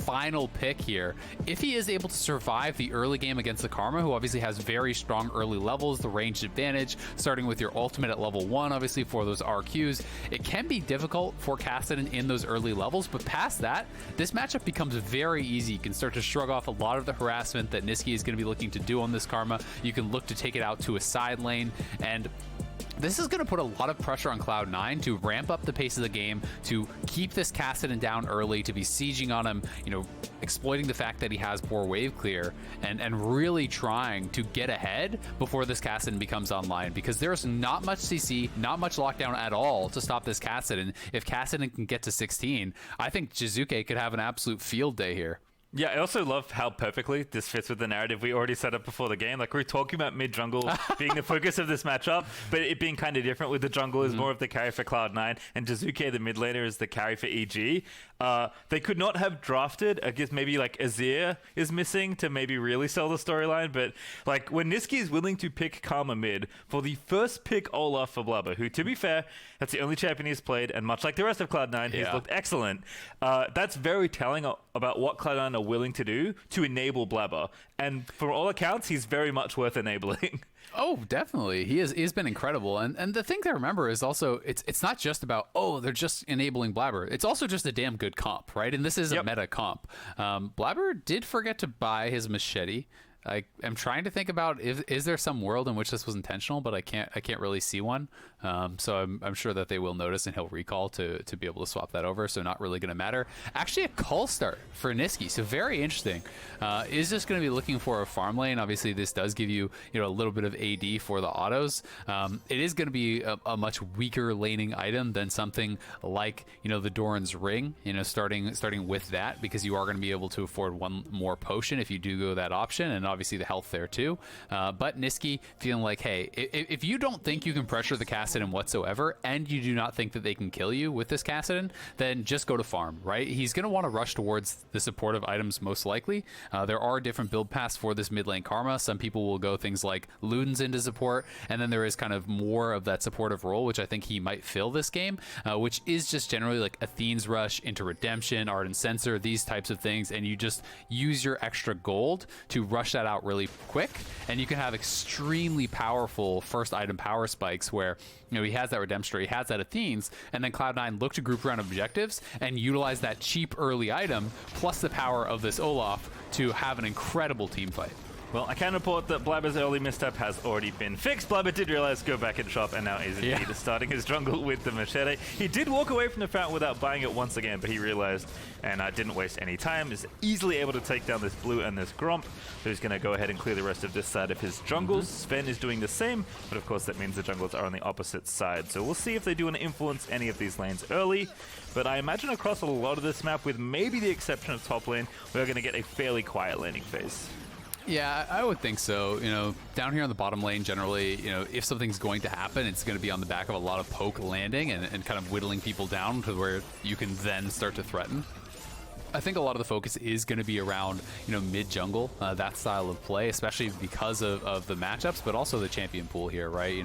final pick here. If he is able to survive the early game against the Karma, who obviously has very strong early levels, the ranged advantage, starting with your ultimate at level 1, obviously for those RQs, it can be difficult for Kassadin in those early levels, but past that, this matchup becomes very easy. You can start to shrug off a lot of the harassment that Nisqy is going to be looking to do on this Karma. You can look to take it out to a side lane, and this is going to put a lot of pressure on Cloud9 to ramp up the pace of the game, to keep this Kassadin down early, to be sieging on him, you know, exploiting the fact that he has poor wave clear, and really trying to get ahead before this Kassadin becomes online, because there's not much CC, not much lockdown at all to stop this Kassadin. If Kassadin can get to 16, I think Jiizuke could have an absolute field day here. Yeah, I also love how perfectly this fits with the narrative we already set up before the game. Like, we're talking about mid-jungle being the focus of this matchup, but it being kind of different with the jungle is more of the carry for Cloud9, and Jiizuke, the mid laner, is the carry for EG. They could not have drafted, I guess maybe like Azir is missing to maybe really sell the storyline, but like when Nisqy is willing to pick Karma mid for the first pick Olaf for Blaber, who, to be fair, that's the only champion he's played, and much like the rest of Cloud9, he's looked excellent. That's very telling about what Cloud9 are willing to do to enable Blaber, and for all accounts, he's very much worth enabling. Oh, definitely. He's been incredible. And the thing to remember is also, it's not just about, oh, they're just enabling Blaber. It's also just a damn good comp, right? And this is a meta comp. Blaber did forget to buy his machete. I'm trying to think about, is there some world in which this was intentional, but I can't really see one. So I'm sure that they will notice, and he'll recall to be able to swap that over. So not really going to matter. Actually, a call start for Nisqy. So very interesting. Is just going to be looking for a farm lane. Obviously, this does give you a little bit of AD for the autos. It is going to be a much weaker laning item than something like the Doran's Ring. Starting with that, because you are going to be able to afford one more potion if you do go that option, and obviously the health there too. But Nisqy feeling like, hey, if you don't think you can pressure the Kassadin whatsoever, and you do not think that they can kill you with this Kassadin, then just go to farm, right? He's going to want to rush towards the supportive items most likely. There are different build paths for this mid lane Karma. Some people will go things like Luden's into support, and then there is kind of more of that supportive role, which I think he might fill this game, which is just generally like Athene's Rush into Redemption, Ardent Censer, these types of things, and you just use your extra gold to rush that out really quick, and you can have extremely powerful first item power spikes where he has that Redemption, he has that Athene's, and then Cloud9 look to group around objectives and utilize that cheap early item plus the power of this Olaf to have an incredible team fight. Well, I can report that Blaber's early misstep has already been fixed. Blaber did realize go back and shop, and now is indeed starting his jungle with the machete. He did walk away from the fountain without buying it once again, but he realized, and didn't waste any time, is easily able to take down this blue and this Gromp, who's going to go ahead and clear the rest of this side of his jungles. Zven is doing the same, but of course that means the jungles are on the opposite side. So we'll see if they do want to influence any of these lanes early, but I imagine across a lot of this map, with maybe the exception of top lane, we're going to get a fairly quiet laning phase. Yeah, I would think so. Down here on the bottom lane, generally, if something's going to happen, it's going to be on the back of a lot of poke landing and kind of whittling people down to where you can then start to threaten. I think a lot of the focus is going to be around, mid-jungle, that style of play, especially because of the matchups, but also the champion pool here, right?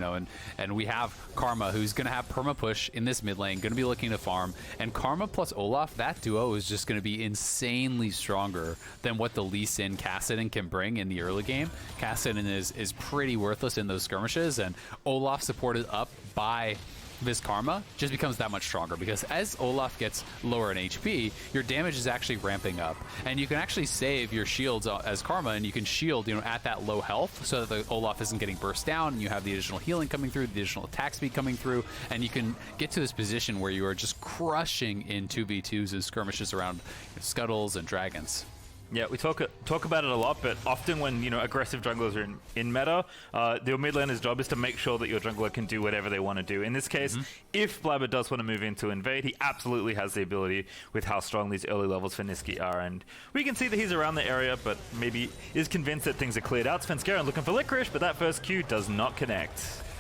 And we have Karma, who's going to have perma-push in this mid lane, going to be looking to farm, and Karma plus Olaf, that duo is just going to be insanely stronger than what the Lee Sin Kassadin can bring in the early game. Kassadin is pretty worthless in those skirmishes, and Olaf supported up by this Karma just becomes that much stronger, because as Olaf gets lower in HP, your damage is actually ramping up, and you can actually save your shields as Karma, and you can shield at that low health so that the Olaf isn't getting burst down, and you have the additional healing coming through, the additional attack speed coming through, and you can get to this position where you are just crushing in 2v2s and skirmishes around scuttles and dragons. Yeah, we talk about it a lot, but often when aggressive junglers are in meta, your mid laner's job is to make sure that your jungler can do whatever they want to do. In this case, if Blaber does want to move in to invade, he absolutely has the ability with how strong these early levels for Nisqy are, and we can see that he's around the area, but maybe is convinced that things are cleared out. Svenskeren looking for Licorice, but that first Q does not connect.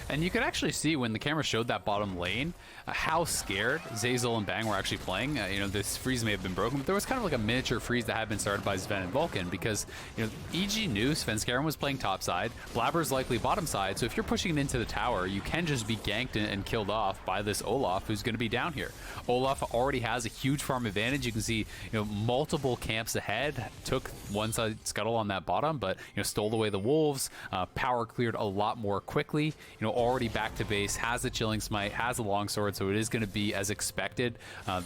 And you could actually see when the camera showed that bottom lane, how scared Zeyzal and Bang were actually playing. You know, this freeze may have been broken, but there was kind of like a miniature freeze that had been started by Zven and Vulcan because, you know, EG knew Svenskeren was playing top side, Blaber's likely bottom side, so if you're pushing it into the tower, you can just be ganked and killed off by this Olaf who's going to be down here. Olaf already has a huge farm advantage. You can see, you know, multiple camps ahead, took one side scuttle on that bottom, but, you know, stole away the wolves, power cleared a lot more quickly, you know, already back to base, has the chilling smite, has a longsword, so it is going to be as expected,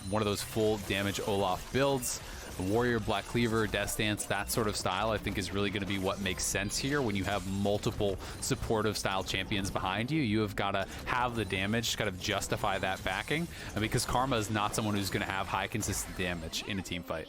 one of those full damage Olaf builds. The Warrior, Black Cleaver, Death Stance, that sort of style I think is really going to be what makes sense here when you have multiple supportive style champions behind you. You have got to have the damage to kind of justify that backing, because Karma is not someone who's going to have high consistent damage in a team fight.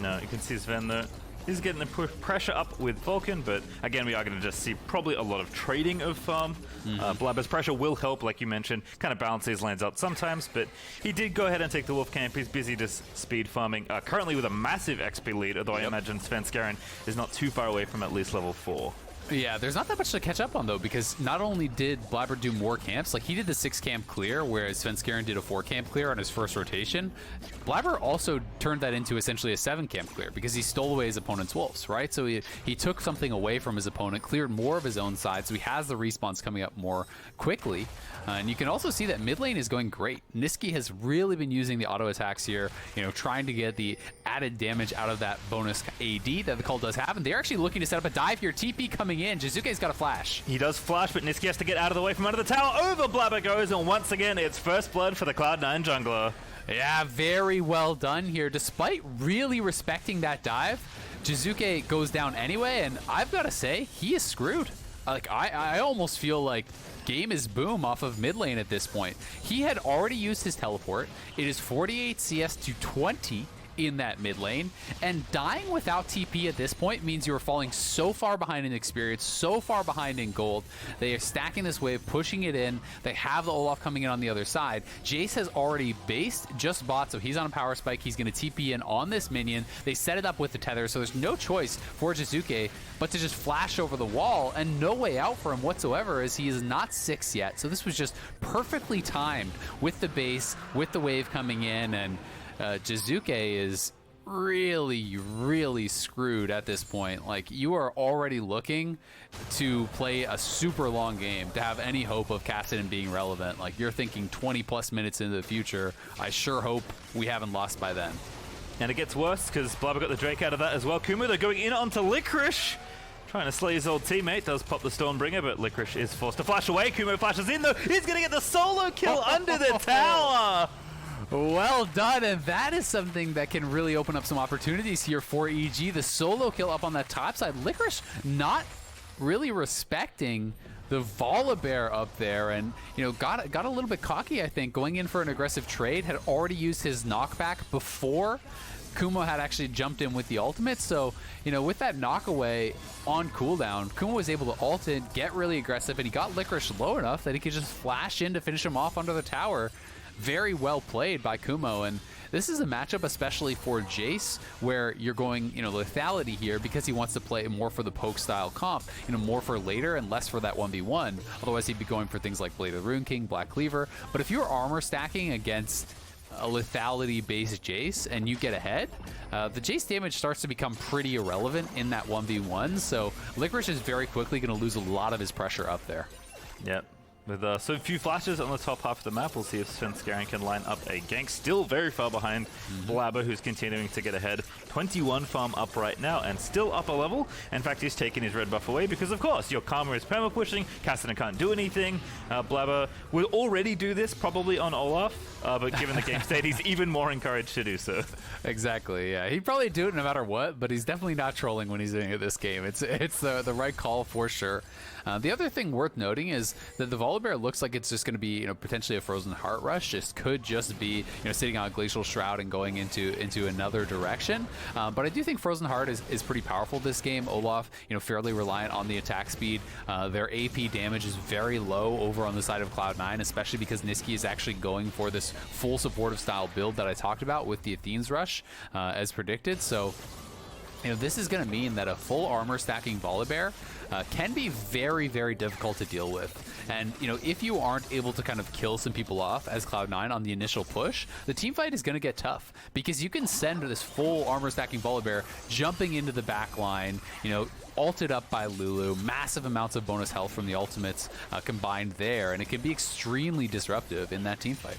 No, you can see Zven though. He's getting the pressure up with Vulcan, but again, we are going to just see probably a lot of trading of farm. Blaber's pressure will help, like you mentioned, kind of balance these lanes out sometimes, but he did go ahead and take the Wolf Camp. He's busy just speed farming, currently with a massive XP lead, although I imagine Svenskeren is not too far away from at least level 4. Yeah, there's not that much to catch up on, though, because not only did Blaber do more camps, like he did the 6-camp clear, whereas Svenskeren did a 4-camp clear on his first rotation. Blaber also turned that into essentially a 7-camp clear because he stole away his opponent's wolves, right? So he took something away from his opponent, cleared more of his own side, so he has the respawns coming up more quickly. And you can also see that mid lane is going great. Nisqy has really been using the auto attacks here, you know, trying to get the added damage out of that bonus AD that the call does have. And they're actually looking to set up a dive here. TP coming in. Jiizuke's got a flash. He does flash, but Nisqy has to get out of the way from under the tower. Over Blaber goes, and once again, it's first blood for the Cloud9 jungler. Yeah, very well done here. Despite really respecting that dive, Jiizuke goes down anyway, and I've got to say, he is screwed. Like, I almost feel like game is boom off of mid lane at this point. He had already used his teleport. It is 48 CS to 20 in that mid lane, and dying without TP at this point means you are falling so far behind in experience, so far behind in gold. They are stacking this wave, pushing it in. They have the Olaf coming in on the other side. Jayce has already based, just bought, so he's on a power spike. He's going to TP in on this minion. They set it up with the tether, so there's no choice for Jiizuke but to just flash over the wall, and no way out for him whatsoever as he is not 6 yet. So this was just perfectly timed with the base, with the wave coming in, and Jiizuke is really screwed at this point. Like, you are already looking to play a super long game to have any hope of Kassadin being relevant. Like, you're thinking 20 plus minutes into the future. I sure hope we haven't lost by then. And it gets worse because Blaber got the Drake out of that as well. Kumo, they're going in onto Licorice, trying to slay his old teammate. Does pop the Stormbringer, but Licorice is forced to flash away. Kumo flashes in though. He's going to get the solo kill under the tower. Well done, and that is something that can really open up some opportunities here for EG. The solo kill up on that top side. Licorice not really respecting the Volibear up there, and, you know, got a little bit cocky, I think, going in for an aggressive trade. Had already used his knockback before Kumo had actually jumped in with the ultimate. So, you know, with that knockaway on cooldown, Kumo was able to ult in, get really aggressive, and he got Licorice low enough that he could just flash in to finish him off under the tower. Very well played by Kumo, and this is a matchup especially for Jayce where you're going, you know, lethality here because he wants to play more for the poke style comp, you know, more for later and less for that 1v1. Otherwise he'd be going for things like Blade of the Rune King, Black Cleaver. But if you're armor stacking against a lethality based Jayce and you get ahead, the Jayce damage starts to become pretty irrelevant in that 1v1. So Licorice is very quickly going to lose a lot of his pressure up there. Yep. With so few flashes on the top half of the map, we'll see if Svenskeren can line up a gank. Still very far behind Blaber, who's continuing to get ahead. 21 farm up right now, and still up a level. In fact, he's taken his red buff away because, of course, your Karma is perma-pushing. Kassadin can't do anything. Blaber will already do this, probably on Olaf, but given the game state, he's even more encouraged to do so. Exactly, yeah. He'd probably do it no matter what, but he's definitely not trolling when he's doing it this game. It's the right call for sure. The other thing worth noting is that the Volibear looks like it's just going to be, you know, potentially a Frozen Heart Rush. Just could just be, you know, sitting on a Glacial Shroud and going into another direction. But I do think Frozen Heart is pretty powerful this game. Olaf, you know, fairly reliant on the attack speed. Their AP damage is very low over on the side of Cloud9, especially because Nisqy is actually going for this full supportive style build that I talked about with the Athene's Rush as predicted. So this is going to mean that a full armor stacking Volibear can be very, very difficult to deal with. And, if you aren't able to kind of kill some people off as Cloud9 on the initial push, the team fight is going to get tough because you can send this full armor stacking Volibear jumping into the back line, ulted up by Lulu, massive amounts of bonus health from the ultimates combined there, and it can be extremely disruptive in that team fight.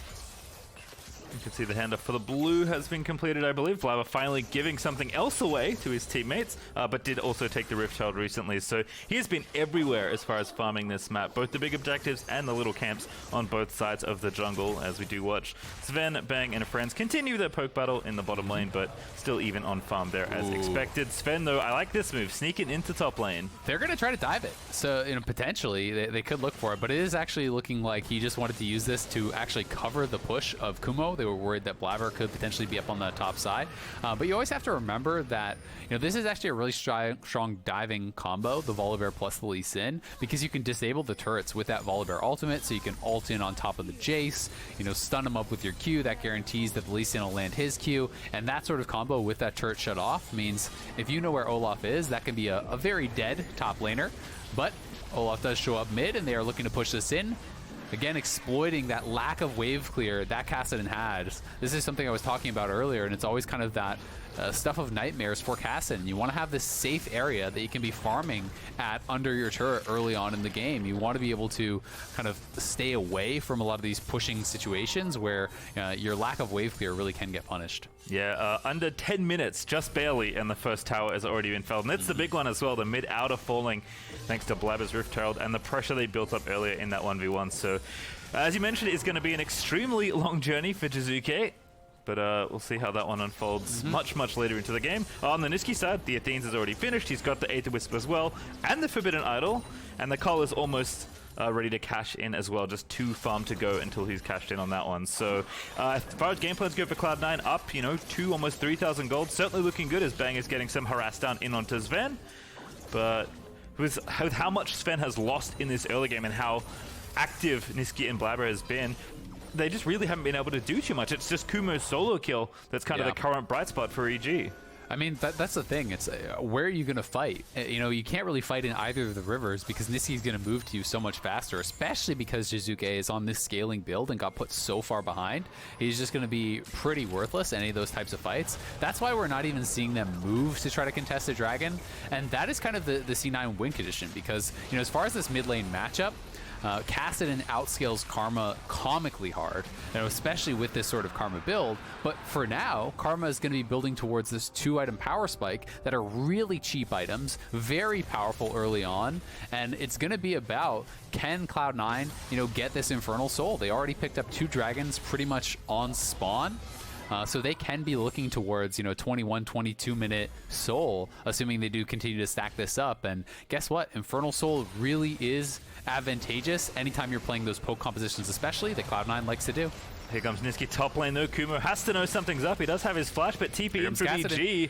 You can see the handoff for the blue has been completed, I believe. Blaber finally giving something else away to his teammates, but did also take the Rift Child recently. So he has been everywhere as far as farming this map, both the big objectives and the little camps on both sides of the jungle, as we do watch Zven, Bang, and friends continue their poke battle in the bottom lane, but still even on farm there as expected. Zven, though, I like this move, sneaking into top lane. They're going to try to dive it. So, potentially they could look for it, but it is actually looking like he just wanted to use this to actually cover the push of Kumo. They were worried that Blaber could potentially be up on the top side. But you always have to remember that, this is actually a really strong diving combo, the Volibear plus the Lee Sin, because you can disable the turrets with that Volibear ultimate, so you can ult in on top of the Jayce, stun him up with your Q. That guarantees that the Lee Sin will land his Q, and that sort of combo with that turret shut off means if you know where Olaf is, that can be a very dead top laner. But Olaf does show up mid, and they are looking to push this in. Again, exploiting that lack of wave clear that Kassadin had. This is something I was talking about earlier, and it's always kind of that stuff of nightmares for Kassadin. You want to have this safe area that you can be farming at under your turret early on in the game. You want to be able to kind of stay away from a lot of these pushing situations where your lack of wave clear really can get punished. Yeah, under 10 minutes, just barely, and the first tower has already been felled. And that's the big one as well, the mid-outer falling thanks to Blaber's Rift Herald and the pressure they built up earlier in that 1v1. So, as you mentioned, it's going to be an extremely long journey for Jiizuke. But we'll see how that one unfolds much, much later into the game. On the Nisqy side, the Athenes is already finished. He's got the Aether Wisp as well, and the Forbidden Idol. And the Cull is almost ready to cash in as well. Just 2 farm to go until he's cashed in on that one. So as far as game plans go for Cloud9, up, 2, almost 3,000 gold. Certainly looking good as Bang is getting some harass down in onto Zven. But with how much Zven has lost in this early game and how active Nisqy and Blaber has been, they just really haven't been able to do too much. It's just Kumo's solo kill that's kind of the current bright spot for EG. I mean, that's the thing. It's where are you going to fight? You can't really fight in either of the rivers because Nisqy's going to move to you so much faster, especially because Jiizuke is on this scaling build and got put so far behind. He's just going to be pretty worthless any of those types of fights. That's why we're not even seeing them move to try to contest a dragon. And that is kind of the C9 win condition because, as far as this mid lane matchup, Kassadin outscales Karma comically hard, especially with this sort of Karma build. But for now, Karma is going to be building towards this 2-item power spike that are really cheap items, very powerful early on, and it's going to be about, can Cloud9, get this Infernal Soul? They already picked up 2 dragons pretty much on spawn. So they can be looking towards, 21, 22-minute Soul, assuming they do continue to stack this up. And guess what? Infernal Soul really is advantageous anytime you're playing those poke compositions, especially that Cloud9 likes to do. Here comes Nisqy top lane, though. Kumo has to know something's up. He does have his flash, but TP in from EG.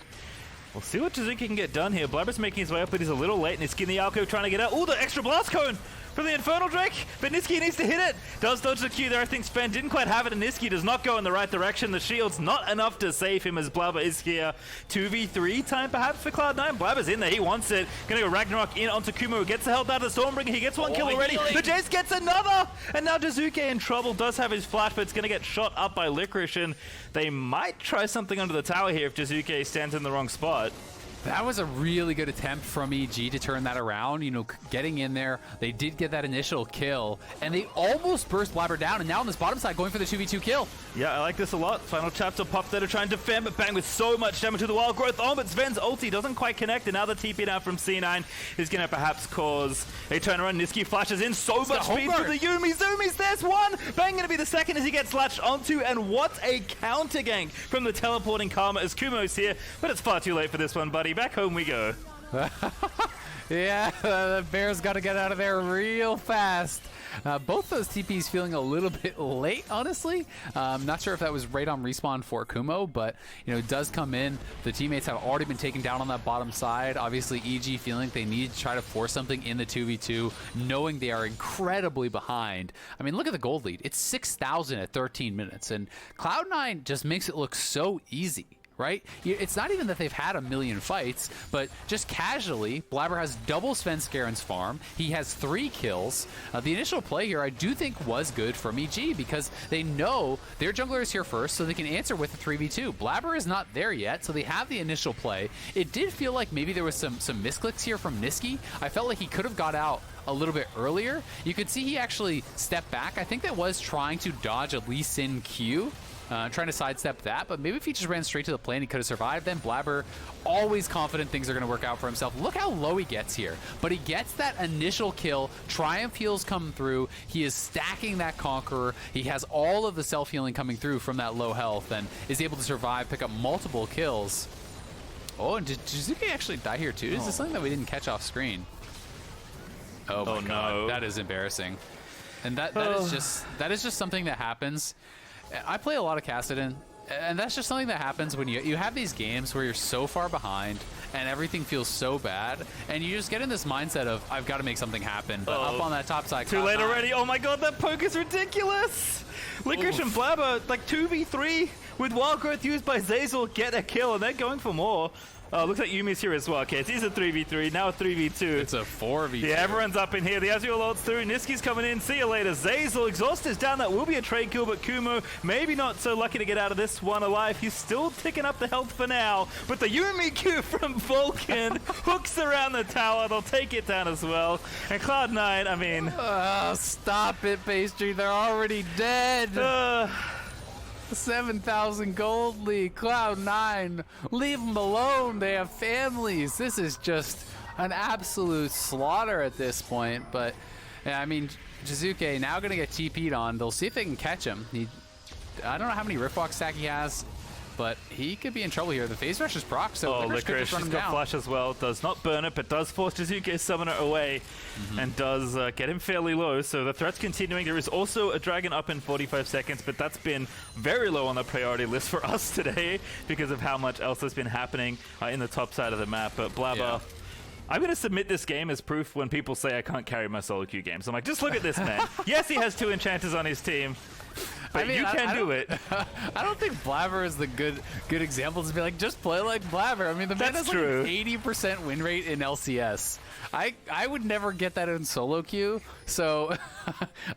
We'll see what Jiizuke can get done here. Blaber's making his way up, but he's a little late. Nisqy in the Alco trying to get out. Oh, the extra blast cone from the Infernal Drake, but Nisqy needs to hit it. Does dodge the Q there. I think Zven didn't quite have it, and Nisqy does not go in the right direction. The shield's not enough to save him as Blaber is here. 2v3 time perhaps for Cloud9. Blaber's in there. He wants it. Gonna go Ragnarok in onto Kumo. Gets the health out of the Stormbringer. He gets 1 kill already. The Jayce gets another! And now Jiizuke in trouble. Does have his flash, but it's gonna get shot up by Licorice, and they might try something under the tower here if Jiizuke stands in the wrong spot. That was a really good attempt from EG to turn that around, getting in there. They did get that initial kill, and they almost burst Blaber down, and now on this bottom side, going for the 2v2 kill. Yeah, I like this a lot. Final chapter popped there to try and defend, but Bang with so much damage to the wild growth on, but Zven's ulti doesn't quite connect, and now the TP now from C9 is going to perhaps cause a turnaround. Nisqy flashes in, so much speed for the Yuumi. Zoomies, there's 1! Bang going to be the second as he gets latched onto, and what a counter gank from the teleporting Karma as Kumo's here, but it's far too late for this one, buddy. Back home we go. Yeah, the Bears got to get out of there real fast. Both those TPs feeling a little bit late, honestly. Not sure if that was right on respawn for Kumo, but it does come in. The teammates have already been taken down on that bottom side. Obviously, EG feeling they need to try to force something in the 2v2, knowing they are incredibly behind. I mean, look at the gold lead. It's 6,000 at 13 minutes, and Cloud9 just makes it look so easy. right? It's not even that they've had a million fights, but just casually, Blaber has double Svenskeren's farm. He has 3 kills. The initial play here, I do think, was good from EG because they know their jungler is here first, so they can answer with a 3v2. Blaber is not there yet, so they have the initial play. It did feel like maybe there was some misclicks here from Nisqy. I felt like he could have got out a little bit earlier. You could see he actually stepped back. I think that was trying to dodge a Lee Sin Q, trying to sidestep that, but maybe if he just ran straight to the plane, he could have survived. Then Blaber, always confident things are going to work out for himself. Look how low he gets here, but he gets that initial kill. Triumph heals come through. He is stacking that Conqueror. He has all of the self-healing coming through from that low health and is able to survive, pick up multiple kills. Oh, and did Jiizuke actually die here too? Is this something that we didn't catch off screen? Oh my god, no. That is embarrassing. And that is just something that happens. I play a lot of Kassadin, and that's just something that happens when you have these games where you're so far behind and everything feels so bad, and you just get in this mindset of, I've got to make something happen. But up on that top side, too late already. Oh my god, that poke is ridiculous. Licorice and Blaber, like 2v3 with Wild Growth used by Zeyzal, get a kill, and they're going for more. Oh, looks like Yuumi's here as well. Okay, it is a 3v3, now a 3v2. It's a 4v2. Yeah, everyone's up in here. The Ezreal ult's through. Nisqy's coming in. See you later. Zeyzal, Exhaust is down. That will be a trade kill, but Kumo maybe not so lucky to get out of this one alive. He's still ticking up the health for now, but the Yuumi Q from Vulcan hooks around the tower. They'll take it down as well. And Cloud9, I mean... stop it, Pastry. They're already dead. 7,000 gold lead, Cloud9, leave them alone, they have families. This is just an absolute slaughter at this point, but yeah, I mean, Jiizuke now gonna get TP'd on. They'll see if they can catch him. I don't know how many Riftwalk stack he has, but he could be in trouble here. The phase rush is proc, so Licorice has got flash as well. Does not burn it, but does force Jiizuke's summoner away and does get him fairly low. So the threat's continuing. There is also a dragon up in 45 seconds, but that's been very low on the priority list for us today because of how much else has been happening in the top side of the map. But Blaber, I'm going to submit this game as proof when people say I can't carry my solo queue games. I'm like, just look at this man. Yes, he has 2 enchanters on his team. But I mean, you can do it. I don't think Blaber is the good example to be like, just play like Blaber. I mean, the man has like an 80% win rate in LCS. I would never get that in solo queue, so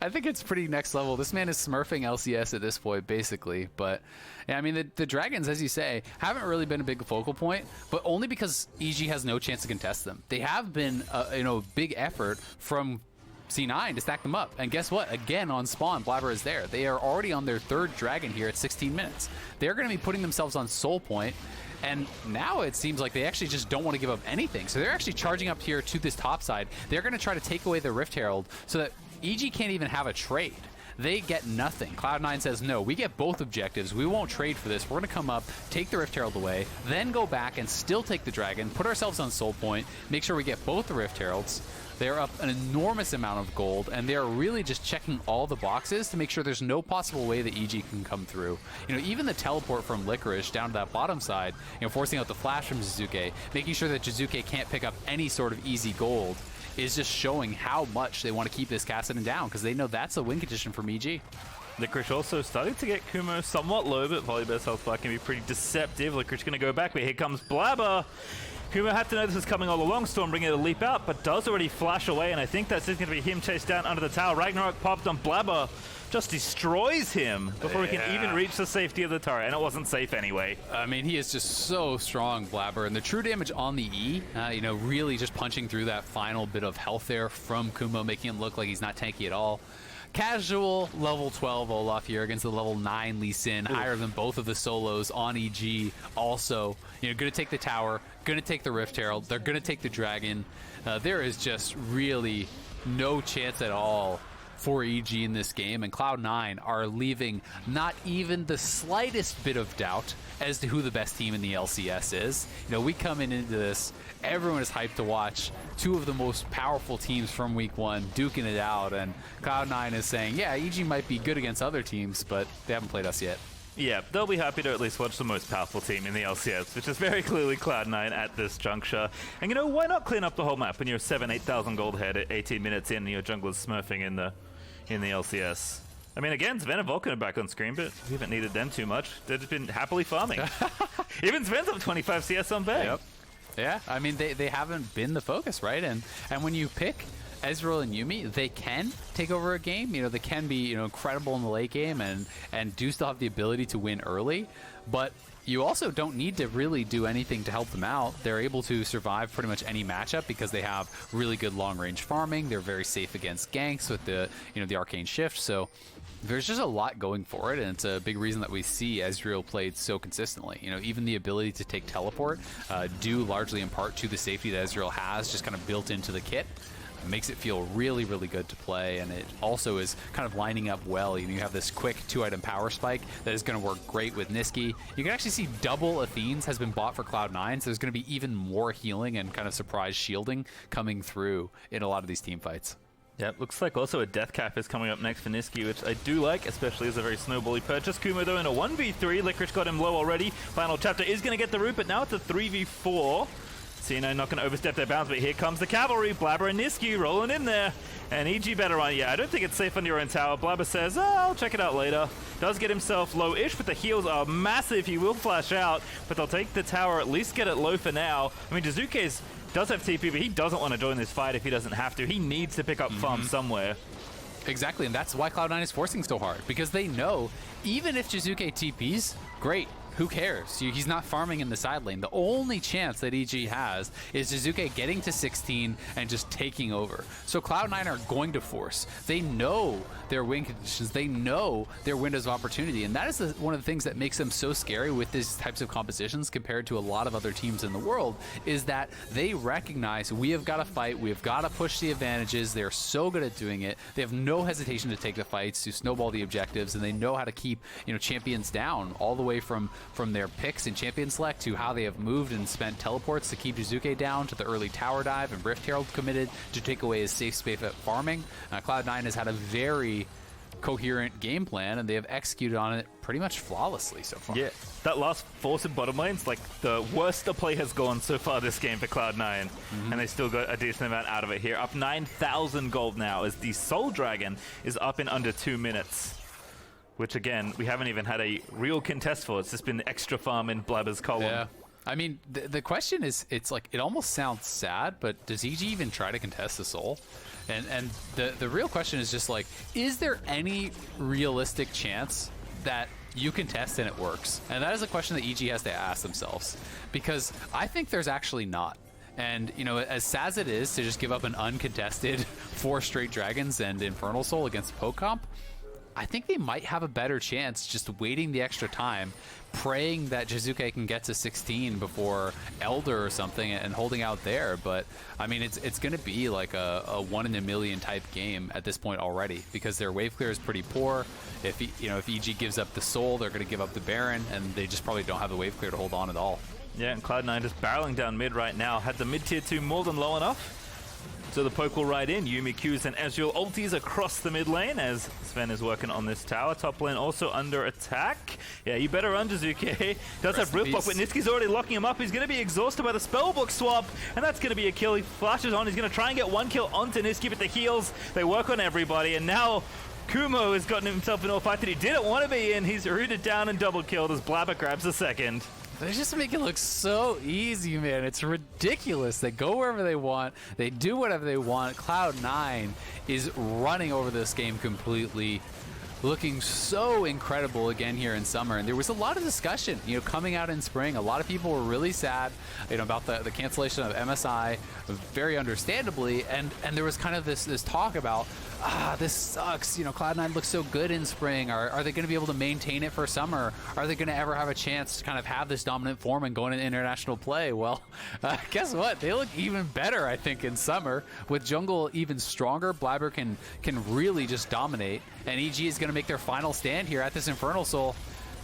I think it's pretty next level. This man is smurfing LCS at this point, basically. But yeah, I mean, the Dragons, as you say, haven't really been a big focal point, but only because EG has no chance to contest them. They have been, a big effort from C9 to stack them up. And guess what? Again, on spawn, Blaber is there. They are already on their 3rd dragon here at 16 minutes. They're going to be putting themselves on soul point. And now it seems like they actually just don't want to give up anything. So they're actually charging up here to this top side. They're going to try to take away the Rift Herald so that EG can't even have a trade. They get nothing. Cloud9 says, no, we get both objectives. We won't trade for this. We're going to come up, take the Rift Herald away, then go back and still take the dragon, put ourselves on soul point, make sure we get both the Rift Heralds. They're up an enormous amount of gold, and they're really just checking all the boxes to make sure there's no possible way that EG can come through. Even the teleport from Licorice down to that bottom side, forcing out the flash from Jiizuke, making sure that Jiizuke can't pick up any sort of easy gold, is just showing how much they want to keep this Kassadin down, because they know that's a win condition from EG. Licorice also starting to get Kumo somewhat low, but Volibear's health bar can be pretty deceptive. Licorice going to go back, but here comes Blaber. Kumo had to know this was coming all along. Storm bringing it a leap out, but does already flash away, and I think that's just going to be him chased down under the tower. Ragnarok popped on Blaber, just destroys him before he can even reach the safety of the turret, and it wasn't safe anyway. I mean, he is just so strong, Blaber, and the true damage on the E, really just punching through that final bit of health there from Kumo, making him look like he's not tanky at all. Casual level 12 Olaf here against the level 9 Lee Sin, higher than both of the solos on EG. Also, going to take the tower, going to take the Rift Herald, they're going to take the dragon. There is just really no chance at all for EG in this game, and Cloud9 are leaving not even the slightest bit of doubt as to who the best team in the LCS is. We come into this, everyone is hyped to watch 2 of the most powerful teams from week 1 duking it out, and Cloud9 is saying, yeah, EG might be good against other teams, but they haven't played us yet. Yeah, they'll be happy to at least watch the most powerful team in the LCS, which is very clearly Cloud9 at this juncture. And why not clean up the whole map when you're 8,000 gold ahead at 18 minutes in and your jungler's smurfing in the LCS? I mean, again, Zven and Vulcan are back on screen, but we haven't needed them too much. They've just been happily farming. Even Zven's up 25 CS on Bay. Yep. Yeah, I mean, they haven't been the focus, right? And when you pick Ezreal and Yuumi, they can take over a game. You know, they can be, you know, incredible in the late game and do still have the ability to win early. But you also don't need to really do anything to help them out. They're able to survive pretty much any matchup because they have really good long-range farming. They're very safe against ganks with the, you know, the arcane shift. So there's just a lot going for it, and it's a big reason that we see Ezreal played so consistently. You know, even the ability to take teleport, due largely in part to the safety that Ezreal has, just kind of built into the kit. It makes it feel really, really good to play, and it also is kind of lining up well. You have this quick 2-item power spike that is going to work great with Nisqy. You can actually see double Athenes has been bought for Cloud9, so there's going to be even more healing and kind of surprise shielding coming through in a lot of these team fights. Yeah, looks like also a death cap is coming up next for Nisqy, which I do like, especially as a very snowbally purchase. Kumo, though, in a 1v3. Licorice got him low already. Final chapter is going to get the root, but now it's a 3v4. Cino not going to overstep their bounds, but here comes the cavalry. Blaber and Nisqy rolling in there. And EG better on. Yeah, I don't think it's safe on your own tower. Blaber says, oh, I'll check it out later. Does get himself low-ish, but the heals are massive. He will flash out, but they'll take the tower, at least get it low for now. I mean, Jiizuke does have TP, but he doesn't want to join this fight if he doesn't have to. He needs to pick up farm somewhere. Exactly, and that's why Cloud9 is forcing so hard, because they know even if Jiizuke TPs, great. Who cares? He's not farming in the side lane. The only chance that EG has is Jiizuke getting to 16 and just taking over. So Cloud9 are going to force. They know their win conditions. They know their windows of opportunity. And that is one of the things that makes them so scary with these types of compositions compared to a lot of other teams in the world, is that they recognize we have got to fight. We have got to push the advantages. They're so good at doing it. They have no hesitation to take the fights, to snowball the objectives, and they know how to keep, you know, champions down all the way from their picks in champion select to how they have moved and spent teleports to keep Jiizuke down, to the early tower dive and Rift Herald committed to take away his safe space at farming. Cloud9 has had a very coherent game plan, and they have executed on it pretty much flawlessly so far. Yeah, that last force in bottom lane's like the worst the play has gone so far this game for Cloud9, and they still got a decent amount out of it here. Up 9,000 gold now as the Soul Dragon is up in under 2 minutes. Which, again, we haven't even had a real contest for. It's just been extra farm in Blaber's column. Yeah. I mean, the question is, it's like, it almost sounds sad, but does EG even try to contest the Soul? And the real question is just like, is there any realistic chance that you contest and it works? And that is a question that EG has to ask themselves. Because I think there's actually not. And, you know, as sad as it is to just give up an uncontested 4 straight Dragons and Infernal Soul against Poke Comp, I think they might have a better chance just waiting the extra time, praying that Jiizuke can get to 16 before Elder or something and holding out there. But I mean, it's going to be like a 1 in a million type game at this point already, because their wave clear is pretty poor. If EG gives up the Soul, they're going to give up the Baron, and they just probably don't have the wave clear to hold on at all. Yeah, and Cloud9 just barreling down mid right now. Had the mid tier 2 more than low enough. So the poke will ride in. Yuumi Qs and Ezreal ultis across the mid lane as Zven is working on this tower. Top lane also under attack. Yeah, you better run, Jiizuke. Does have Rift Block, but Nisqy's already locking him up. He's going to be exhausted by the spellbook swap, and that's going to be a kill. He flashes on. He's going to try and get 1 kill onto Nisqy, but the heals, they work on everybody. And now Kumo has gotten himself into a fight that he didn't want to be in. He's rooted down and double killed as Blaber grabs the second. They just make it look so easy, man. It's ridiculous. They go wherever they want. They do whatever they want. Cloud9 is running over this game completely, looking so incredible again here in summer. And there was a lot of discussion, you know, coming out in spring. A lot of people were really sad, you know, about the cancellation of MSI, very understandably. And there was kind of this talk about, this sucks. You know, Cloud9 looks so good in spring. Are they going to be able to maintain it for summer? Are they going to ever have a chance to kind of have this dominant form and go into international play? Well, guess what? They look even better, I think, in summer. With jungle even stronger, Blaber can really just dominate. And EG is going to make their final stand here at this Infernal Soul.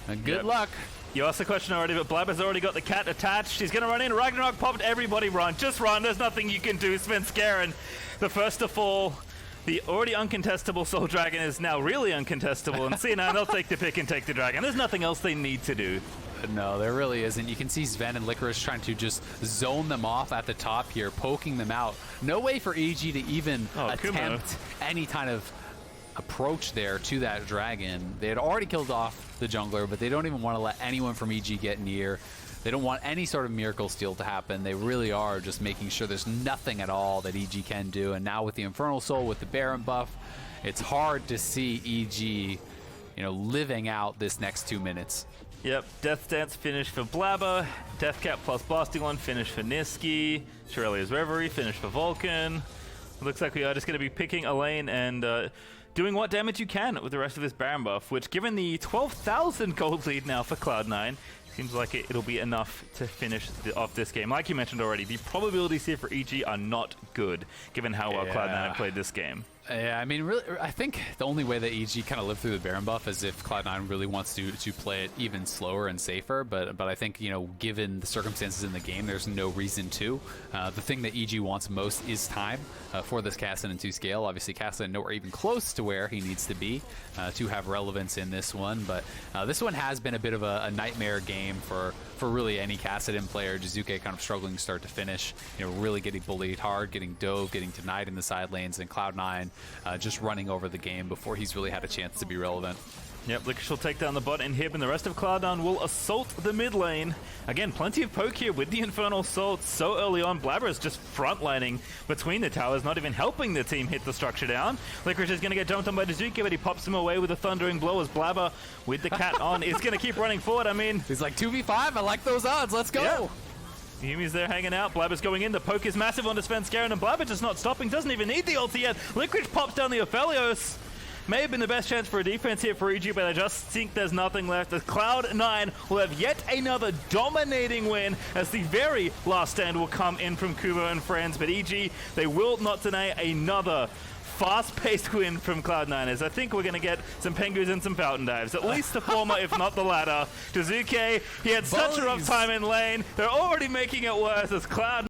And good luck. You asked the question already, but Blaber's already got the cat attached. He's going to run in. Ragnarok popped. Everybody run. Just run. There's nothing you can do. Svenskeren, the first to fall. The already uncontestable Soul Dragon is now really uncontestable. And see, now they'll take the pick and take the Dragon. There's nothing else they need to do. No, there really isn't. You can see Zven and Licorice trying to just zone them off at the top here, poking them out. No way for EG to even attempt any kind of approach there to that dragon. They had already killed off the jungler, but they don't even want to let anyone from EG get near. They don't want any sort of miracle steal to happen. They really are just making sure there's nothing at all that EG can do. And now with the Infernal Soul, with the Baron buff, it's hard to see EG, living out this next 2 minutes. Yep, Death Dance finish for Blaber, Deathcap plus Blasting One finish for Nisqy, Shirelia's Reverie finish for Vulcan. Looks like we are just going to be picking a lane and doing what damage you can with the rest of this Baron buff, which given the 12,000 gold lead now for Cloud9, seems like it'll be enough to finish off this game. Like you mentioned already, the probabilities here for EG are not good, given how well Cloud9 have played this game. Yeah, I mean, really, I think the only way that EG kind of lived through the Baron buff is if Cloud9 really wants to play it even slower and safer. But I think, given the circumstances in the game, there's no reason to. The thing that EG wants most is time for this Kassadin 2 scale. Obviously, Kassadin nowhere even close to where he needs to be to have relevance in this one. But this one has been a bit of a nightmare game for really any Kassadin player. Jiizuke kind of struggling start to finish, really getting bullied hard, getting dove, getting denied in the side lanes, and Cloud9 just running over the game before he's really had a chance to be relevant. Yep, Licorice will take down the bot inhib, and the rest of Cloud9 will assault the mid lane. Again, plenty of poke here with the Infernal Assault so early on. Blaber is just frontlining between the towers, not even helping the team hit the structure down. Licorice is going to get jumped on by Jiizuke, but he pops him away with a Thundering Blow as Blaber, with the cat on, is going to keep running forward. I mean, he's like 2v5. I like those odds. Let's go. Yeah. Yuumi's there hanging out. Blaber's going in. The poke is massive onto Svenskeren, and Blaber just not stopping. Doesn't even need the ulti yet. Licorice pops down the Aphelios. May have been the best chance for a defense here for EG, but I just think there's nothing left. As Cloud9 will have yet another dominating win, as the very last stand will come in from Kumo and friends. But EG, they will not deny another fast-paced win from Cloud9, as I think we're going to get some Pengus and some Fountain Dives. At least the former, if not the latter. Jiizuke, he had such a rough time in lane. They're already making it worse as Cloud9